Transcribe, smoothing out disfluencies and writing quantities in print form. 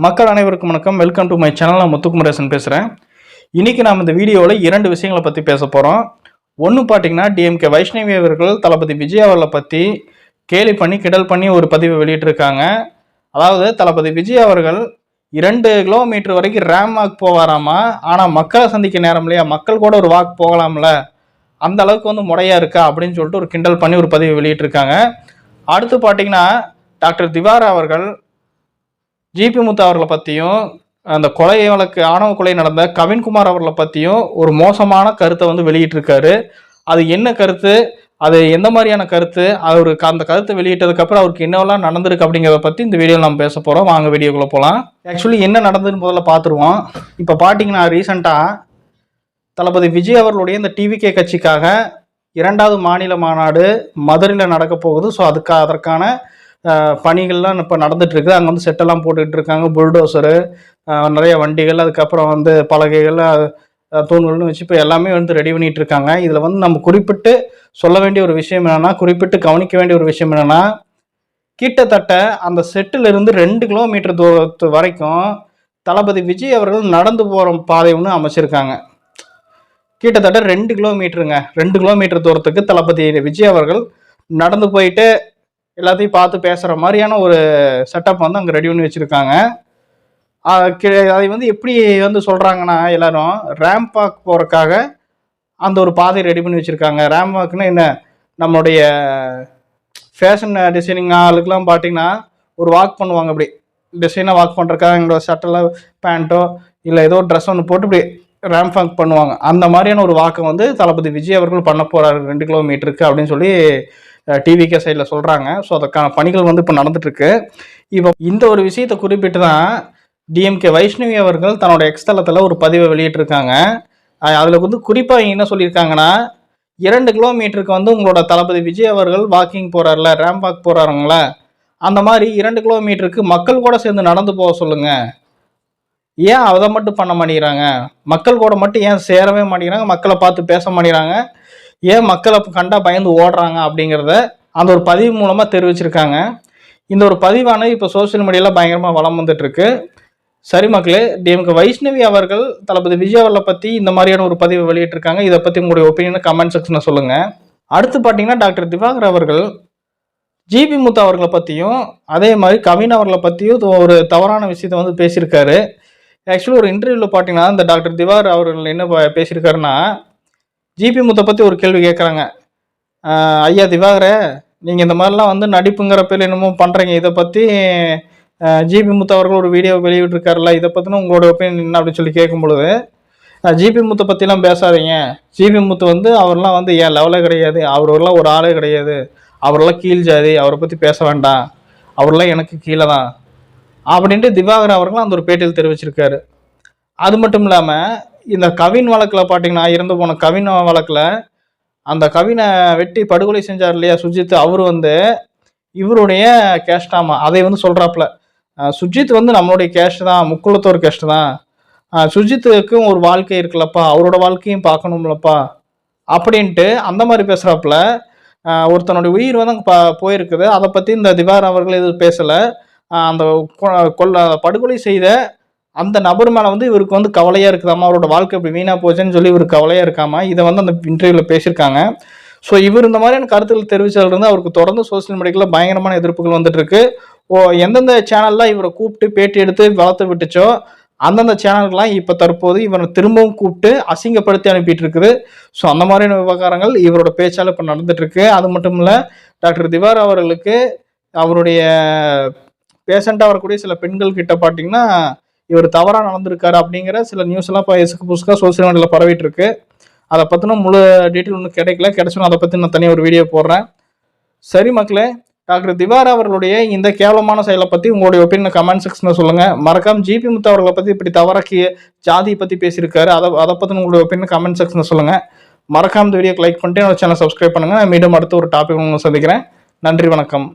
மக்கள் அனைவருக்கும் வணக்கம். Welcome to my channel. நான் முத்துக்குமரேசன் பேசுகிறேன். இன்றைக்கி நாம் இந்த வீடியோவில் 2 விஷயங்களை பற்றி பேச போகிறோம். ஒன்று பார்த்தீங்கன்னா, டிஎம்கே வைஷ்ணவி அவர்கள் தளபதி விஜய் அவர்களை பற்றி கேலி பண்ணி கிண்டல் பண்ணி ஒரு பதிவை வெளியிட்டிருக்காங்க. அதாவது தளபதி விஜய் அவர்கள் 2 கிலோமீட்டர் வரைக்கும் ரேம் வாக் போவாராமா. ஆனால் மக்களை சந்திக்க நேரம் இல்லையா, மக்கள் கூட ஒரு வாக் போகலாம்ல, அந்த அளவுக்கு முறையாக இருக்கா அப்படின்னு சொல்லிட்டு ஒரு கிண்டல் பண்ணி ஒரு பதிவை வெளியிட்டிருக்காங்க. அடுத்து பார்த்தீங்கன்னா, டாக்டர் திவாரா அவர்கள் ஜிபி முத்து அவர்களை பற்றியும், அந்த கொலை வழக்கு ஆணவ கொலை நடந்த கவின்குமார் அவர்களை பற்றியும் ஒரு மோசமான கருத்தை வெளியிட்டிருக்காரு. அது என்ன கருத்து, அது எந்த மாதிரியான கருத்து, அவருக்கு அந்த கருத்தை வெளியிட்டதுக்கப்புறம் அவருக்கு என்னவெல்லாம் நடந்திருக்கு அப்படிங்கிறத பற்றி இந்த வீடியோவில் நம்ம பேச போகிறோம். வாங்க வீடியோக்குள்ளே போகலாம். ஆக்சுவலி என்ன நடந்ததுன்னு முதல்ல பார்த்துருவோம். இப்போ பார்த்தீங்கன்னா, ரீசெண்டாக தளபதி விஜய் அவர்களுடைய இந்த டிவிகே கட்சிக்காக 2வது மாநில மாநாடு மதுரையில் நடக்க போகுது. ஸோ அதற்கான பணிகள்லாம் இப்போ நடந்துகிட்ருக்கு. அங்கே செட்டெல்லாம் போட்டுக்கிட்டு இருக்காங்க. புல்டோசரு, நிறைய வண்டிகள், அதுக்கப்புறம் பலகைகள், தூண்கள்னு வச்சு இப்போ எல்லாமே ரெடி பண்ணிகிட்டு இருக்காங்க. இதில் நம்ம குறிப்பிட்டு சொல்ல வேண்டிய ஒரு விஷயம் என்னென்னா, குறிப்பிட்டு கவனிக்க வேண்டிய ஒரு விஷயம் என்னென்னா, கிட்டத்தட்ட அந்த செட்டிலிருந்து 2 கிலோமீட்டர் தூரத்து வரைக்கும் தளபதி விஜய் அவர்கள் நடந்து போகிற பாதை ஒன்று அமைச்சிருக்காங்க. கிட்டத்தட்ட 2 கிலோமீட்டருங்க. 2 கிலோமீட்டர் தூரத்துக்கு தளபதி விஜய் அவர்கள் நடந்து போயிட்டு எல்லாத்தையும் பார்த்து பேசுகிற மாதிரியான ஒரு செட்டப் அங்கே ரெடி பண்ணி வச்சுருக்காங்க. அதை எப்படி சொல்கிறாங்கன்னா, எல்லாரும் ரேம்ப் வாக் போகிறதுக்காக அந்த ஒரு பாதை ரெடி பண்ணி வச்சுருக்காங்க. ரேம்ப் வாக்குன்னா என்ன, நம்மளுடைய ஃபேஷன் டிசைனிங் ஆளுக்கெல்லாம் பார்த்தீங்கன்னா ஒரு வாக் பண்ணுவாங்க. அப்படி டிசைனாக வாக் பண்ணுறதுக்காக எங்களோட சட்டெல்லாம் பேண்ட்டோ இல்லை ஏதோ ட்ரெஸ் ஒன்று போட்டு இப்படி ரேம்ப் வாக் பண்ணுவாங்க. அந்த மாதிரியான ஒரு வாக்கை தளபதி விஜய் அவர்கள் பண்ண போகிறாரு 2 கிலோமீட்டருக்கு அப்படின்னு சொல்லி டிவிகே சைடில் சொல்கிறாங்க. ஸோ அதுக்கான பணிகள் இப்போ நடந்துட்டுருக்கு. இப்போ இந்த ஒரு விஷயத்தை குறிப்பிட்டு தான் டிஎம்கே வைஷ்ணவி அவர்கள் தன்னோட எக்ஸ்தலத்தில் ஒரு பதிவை வெளியிட்டிருக்காங்க. அதில் குறிப்பாக என்ன சொல்லியிருக்காங்கன்னா, 2 கிலோமீட்டருக்கு உங்களோட தளபதி விஜய் அவர்கள் வாக்கிங் போகிறார்ல, ரேம்ப் வாக் போகிறாருங்கள, அந்த மாதிரி 2 கிலோமீட்டருக்கு மக்கள் கூட சேர்ந்து நடந்து போக சொல்லுங்கள். ஏன் அதை மட்டும் பண்ண மாட்டேங்கிறாங்க? மக்கள் கூட மட்டும் ஏன் சேரவே மாட்டேங்கிறாங்க? மக்களை பார்த்து பேச மாட்டேங்கிறாங்க? ஏன் மக்களை கண்டா பயந்து ஓடுறாங்க அப்படிங்கிறத அந்த ஒரு பதிவு மூலமாக தெரிவிச்சிருக்காங்க. இந்த ஒரு பதிவானது இப்போ சோசியல் மீடியாவில் பயங்கரமாக வளம் வந்துட்டுருக்கு. சரி மக்களே, டிஎம்கே வைஷ்ணவி அவர்கள் தளபதி விஜய் அவர்களை பற்றி இந்த மாதிரியான ஒரு பதிவை வெளியிட்டிருக்காங்க. இதை பற்றி உங்களுடைய ஒப்பீனியனை கமெண்ட் செக்ஷனில் சொல்லுங்கள். அடுத்து பார்த்தீங்கன்னா, டாக்டர் திவாகர் அவர்கள் ஜிபி முத்து அவர்களை பற்றியும் அதே மாதிரி கவின் அவர்களை பற்றியும் ஒரு தவறான விஷயத்தை பேசியிருக்காரு. ஆக்சுவலி ஒரு இன்டர்வியூவில் பார்த்தீங்கன்னா, இந்த டாக்டர் திவாகர் அவர்கள் என்ன பேசியிருக்காருன்னா, ஜிபி முத்தை பற்றி ஒரு கேள்வி கேட்குறாங்க. ஐயா திவாகரே, நீங்கள் இந்த மாதிரிலாம் நடிப்புங்கிற பேர் என்னமோ பண்ணுறீங்க, இதை பற்றி ஜிபி முத்து அவர்கள் ஒரு வீடியோ வெளியிட்டிருக்காருல்ல, இதை பற்றின உங்களோட ஒப்பீனியன் என்ன அப்படின்னு சொல்லி கேட்கும் பொழுது, ஜிபி முத்தை பற்றிலாம் பேசாதீங்க, ஜிபி முத்து அவர்லாம் என் லெவலே கிடையாது, அவரெல்லாம் ஒரு ஆளே கிடையாது, அவரெல்லாம் கீழ் ஜாதி, அவரை பற்றி பேச வேண்டாம், அவரெல்லாம் எனக்கு கீழே தான் அப்படின்ட்டு திவாகர் அவர்களும் அந்த ஒரு பேட்டியில் தெரிவிச்சிருக்காரு. அது மட்டும் இல்லாமல் இந்த கவின் வழக்கில் பார்த்தீங்கன்னா, இறந்து போன கவின் வழக்கில் அந்த கவினை வெட்டி படுகொலை செஞ்சார் இல்லையா சுஜித், அவர் இவருடைய கேஸ்டாமா, அதை சொல்கிறாப்புல, சுஜித் நம்மளுடைய கேஸ்ட் தான், முக்குளத்தோர் கேஸ்ட் தான், சுஜித்துக்கும் ஒரு வாழ்க்கை இருக்குல்லப்பா, அவரோட வாழ்க்கையும் பார்க்கணும்லப்பா அப்படின்ட்டு அந்த மாதிரி பேசுகிறாப்புல. ஒருத்தனுடைய உயிர் போயிருக்குது, அதை பற்றி இந்த திவாகர் அவர்கள் எதுவும் பேசலை. அந்த படுகொலை செய்த அந்த நபர் மேலே இவருக்கு கவலையாக இருக்குதாமா, அவரோட வாழ்க்கை இப்படி வீணாக போச்சுன்னு சொல்லி இவருக்கு கவலையாக இருக்காமா, இதை அந்த இன்டர்வியூவில் பேசியிருக்காங்க. ஸோ இவர் இந்த மாதிரியான கருத்துக்கள் தெரிவித்ததுலேருந்து அவருக்கு தொடர்ந்து சோசியல் மீடியாவில் பயங்கரமான எதிர்ப்புகள் வந்துட்டுருக்கு. எந்தெந்த சேனல்லாம் இவரை கூப்பிட்டு பேட்டி எடுத்து வளர்த்து விட்டுச்சோ அந்தந்த சேனல்கள்லாம் இப்போ தற்போது இவரை திரும்பவும் கூப்பிட்டு அசிங்கப்படுத்தி அனுப்பிட்டு இருக்குது. ஸோ அந்த மாதிரியான விவகாரங்கள் இவரோட பேச்சால் இப்போ நடந்துட்டுருக்கு. அது மட்டும் இல்லை, டாக்டர் திவாகர் அவர்களுக்கு அவருடைய பேஷண்ட்டாக வரக்கூடிய சில பெண்கள் கிட்ட பார்த்தீங்கன்னா, இவர் தவறாக நடந்திருக்காரு அப்படிங்கிற சில நியூஸ் எல்லாம் இப்போ எசுக்கு புதுசாக சோசியல் மீடியாவில் பரவிட்டு இருக்கு. அதை பற்றின முழு டீட்டெயில் ஒன்றும் கிடைக்கல, கிடைச்சோன்னு அதை பற்றி நான் தனியாக ஒரு வீடியோ போடுறேன். சரி மக்களே, டாக்டர் திவாகர் அவர்களுடைய இந்த கேவலமான செயலை பற்றி உங்களுடைய ஒப்பீனியன் கமெண்ட் செக்ஷனில் சொல்லுங்கள். மறக்காம ஜிபி முத்து அவர்களை பற்றி இப்படி தவறாக்கி ஜாதியை பற்றி பேசியிருக்காரு, அதை பற்றி உங்களுடைய ஒப்பீனியன் கமெண்ட் செக்ஷனில் சொல்லுங்கள். மறக்காம இந்த வீடியோக்கு லைக் பண்ணிட்டு என்னோட சேனல் சப்ஸ்கிரைப் பண்ணுங்கள். நான் மீண்டும் அடுத்த ஒரு டாபிக் உங்களுக்கு சந்திக்கிறேன். நன்றி, வணக்கம்.